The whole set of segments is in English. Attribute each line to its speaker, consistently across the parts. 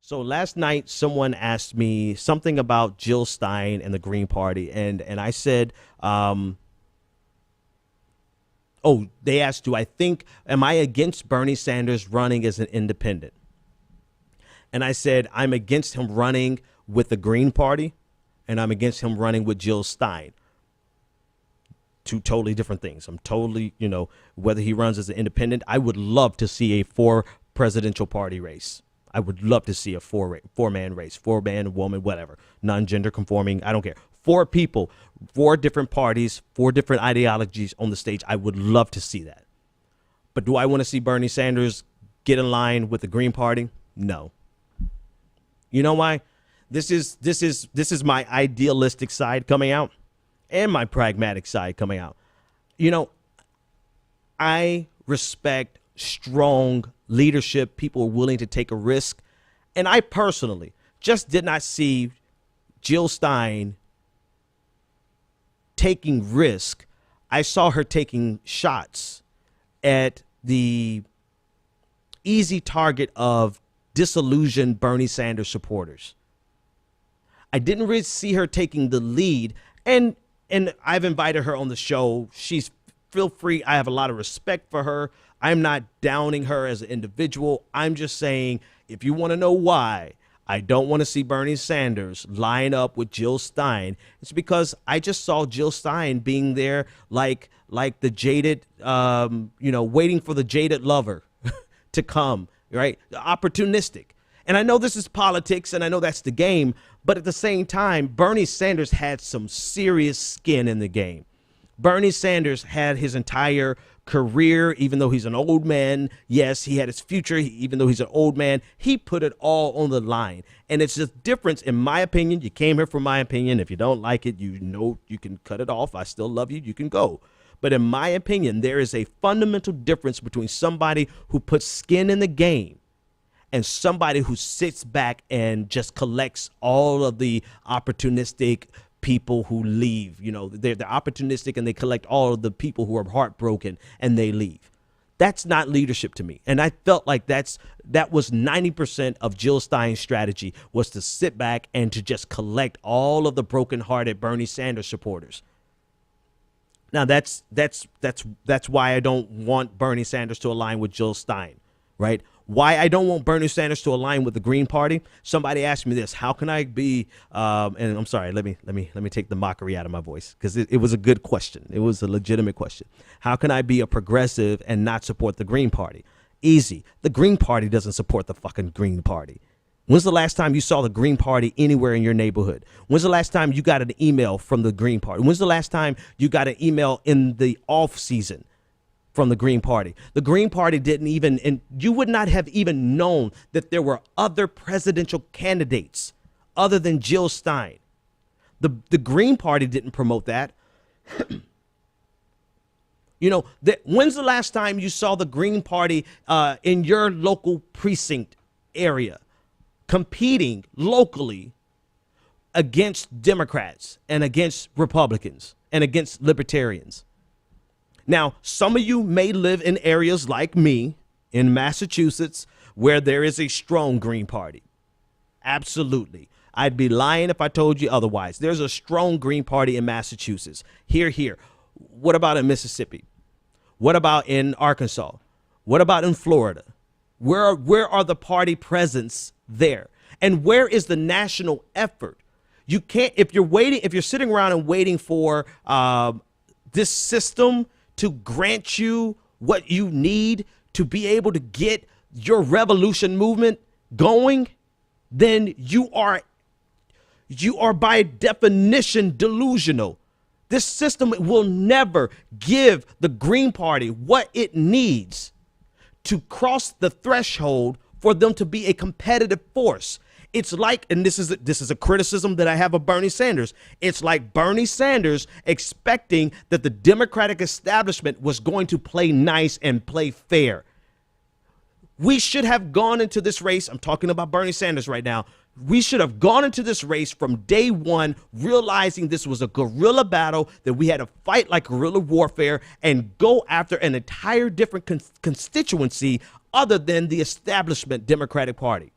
Speaker 1: So last night, someone asked me something about Jill Stein and the Green Party, and I said, oh, they asked, am I against Bernie Sanders running as an independent? And I said, I'm against him running with the Green Party, and I'm against him running with Jill Stein. Two totally different things. I'm totally, whether he runs as an independent, I would love to see a four presidential party race. I would love to see a four-man race, four-man, woman, whatever, non-gender conforming. I don't care. Four people, four different parties, four different ideologies on the stage. I would love to see that. But do I want to see Bernie Sanders get in line with the Green Party? No. You know why? This is my idealistic side coming out and my pragmatic side coming out. I respect strong leadership, people willing to take a risk. And I personally just did not see Jill Stein taking risk. I saw her taking shots at the easy target of disillusioned Bernie Sanders supporters. I didn't really see her taking the lead, and I've invited her on the show. Feel free. I have a lot of respect for her. I'm not downing her as an individual. I'm just saying, if you want to know why I don't want to see Bernie Sanders line up with Jill Stein, it's because I just saw Jill Stein being there like the jaded, waiting for the jaded lover to come, right? Opportunistic. And I know this is politics, and I know that's the game, but at the same time, Bernie Sanders had some serious skin in the game. Bernie Sanders had his entire career, even though he's an old man. Yes, he had his future, even though he's an old man. He put it all on the line. And it's just difference, in my opinion. You came here for my opinion. If you don't like it, you can cut it off. I still love you. You can go. But in my opinion, there is a fundamental difference between somebody who puts skin in the game and somebody who sits back and just collects all of the opportunistic people who leave. They're opportunistic and they collect all of the people who are heartbroken and they leave. That's not leadership to me. And I felt like that was 90% of Jill Stein's strategy, was to sit back and to just collect all of the brokenhearted Bernie Sanders supporters. Now that's why I don't want Bernie Sanders to align with Jill Stein, right? Why I don't want Bernie Sanders to align with the Green Party. Somebody asked me this: how can I be? And I'm sorry, let me take the mockery out of my voice, because it was a good question. It was a legitimate question. How can I be a progressive and not support the Green Party? Easy. The Green Party doesn't support the fucking Green Party. When's the last time you saw the Green Party anywhere in your neighborhood? When's the last time you got an email from the Green Party? When's the last time you got an email in the off season from the Green Party? The Green Party didn't even, and you would not have even known that there were other presidential candidates other than Jill Stein. The Green Party didn't promote that. When's the last time you saw the Green Party in your local precinct area competing locally against Democrats and against Republicans and against libertarians? Now, some of you may live in areas like me in Massachusetts where there is a strong Green Party. Absolutely. I'd be lying if I told you otherwise. There's a strong Green Party in Massachusetts. Here. What about in Mississippi? What about in Arkansas? What about in Florida? Where are the party presence there? And where is the national effort? You can't, if you're sitting around and waiting for this system to grant you what you need to be able to get your revolution movement going, then you are by definition delusional. This system will never give the Green Party what it needs to cross the threshold for them to be a competitive force. It's like, and this is a criticism that I have of Bernie Sanders. It's like Bernie Sanders expecting that the Democratic establishment was going to play nice and play fair. We should have gone into this race. I'm talking about Bernie Sanders right now. We should have gone into this race from day one, realizing this was a guerrilla battle, that we had to fight like guerrilla warfare and go after an entire different constituency other than the establishment Democratic Party.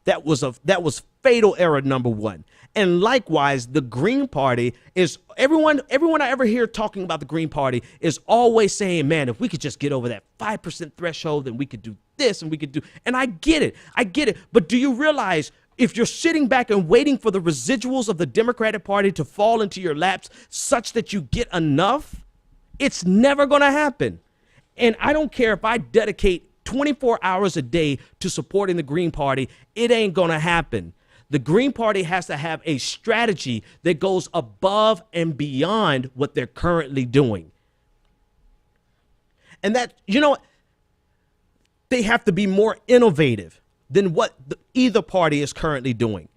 Speaker 1: That was fatal error number one. And likewise, the Green Party is everyone I ever hear talking about the Green Party is always saying, man, if we could just get over that 5% threshold, then we could do this and we could do. And I get it. But do you realize if you're sitting back and waiting for the residuals of the Democratic Party to fall into your laps such that you get enough, it's never going to happen. And I don't care if I dedicate 24 hours a day to supporting the Green Party, it ain't going to happen. The Green Party has to have a strategy that goes above and beyond what they're currently doing. And that, they have to be more innovative than what either party is currently doing.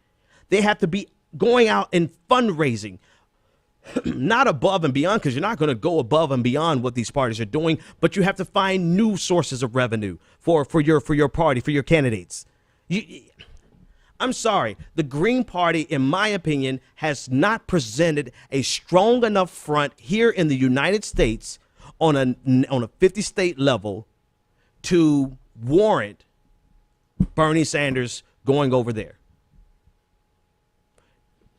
Speaker 1: They have to be going out and fundraising, not above and beyond, because you're not going to go above and beyond what these parties are doing, but you have to find new sources of revenue for your party, for your candidates. I'm sorry, the Green Party, in my opinion, has not presented a strong enough front here in the United States on a 50-state level to warrant Bernie Sanders going over there.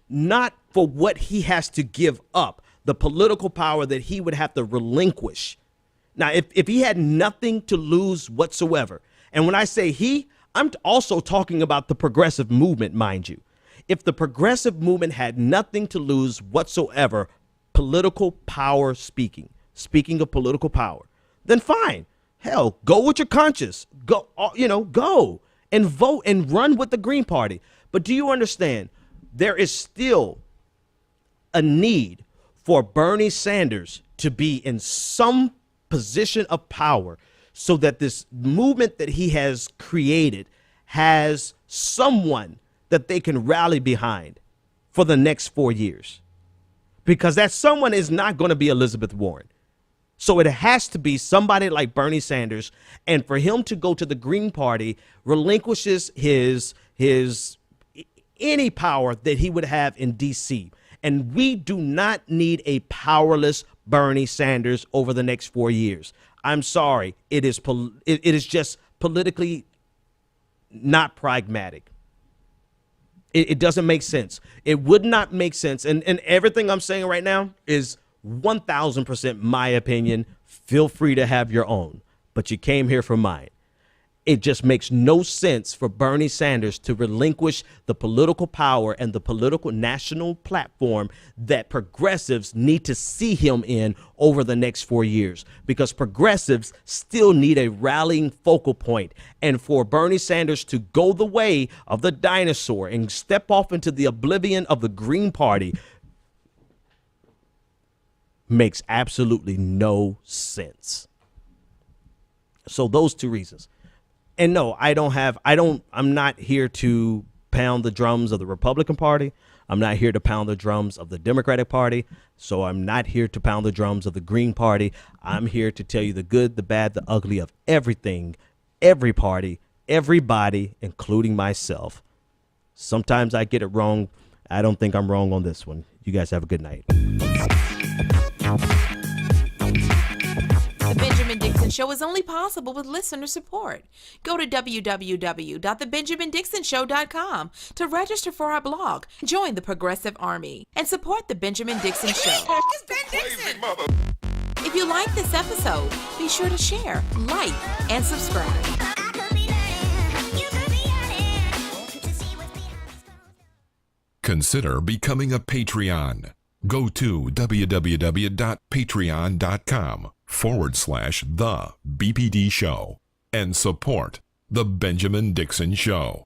Speaker 1: Not for what he has to give up, the political power that he would have to relinquish. Now, if he had nothing to lose whatsoever, and when I say he, I'm also talking about the progressive movement, mind you. If the progressive movement had nothing to lose whatsoever, political power speaking of political power, then fine. Hell, go with your conscience. Go and vote and run with the Green Party. But do you understand? There is still a need for Bernie Sanders to be in some position of power so that this movement that he has created has someone that they can rally behind for the next 4 years. Because that someone is not going to be Elizabeth Warren. So it has to be somebody like Bernie Sanders. And for him to go to the Green Party relinquishes his any power that he would have in D.C. And we do not need a powerless Bernie Sanders over the next 4 years. I'm sorry. It is just politically not pragmatic. It doesn't make sense. It would not make sense. And everything I'm saying right now is 1,000% my opinion. Feel free to have your own, but you came here for mine. It just makes no sense for Bernie Sanders to relinquish the political power and the political national platform that progressives need to see him in over the next 4 years, because progressives still need a rallying focal point. And for Bernie Sanders to go the way of the dinosaur and step off into the oblivion of the Green Party makes absolutely no sense. So those two reasons. And no, I'm not here to pound the drums of the Republican Party. I'm not here to pound the drums of the Democratic Party. So I'm not here to pound the drums of the Green Party. I'm here to tell you the good, the bad, the ugly of everything, every party, everybody, including myself. Sometimes I get it wrong. I don't think I'm wrong on this one. You guys have a good night.
Speaker 2: The Benjamin Dixon Show is only possible with listener support. Go to www.thebenjamindixonshow.com to register for our blog, join the Progressive Army, and support The Benjamin Dixon Show. It's Ben Dixon! If you like this episode, be sure to share, like, and subscribe.
Speaker 3: Consider becoming a Patreon. Go to www.patreon.com/The BPD Show and support The Benjamin Dixon Show.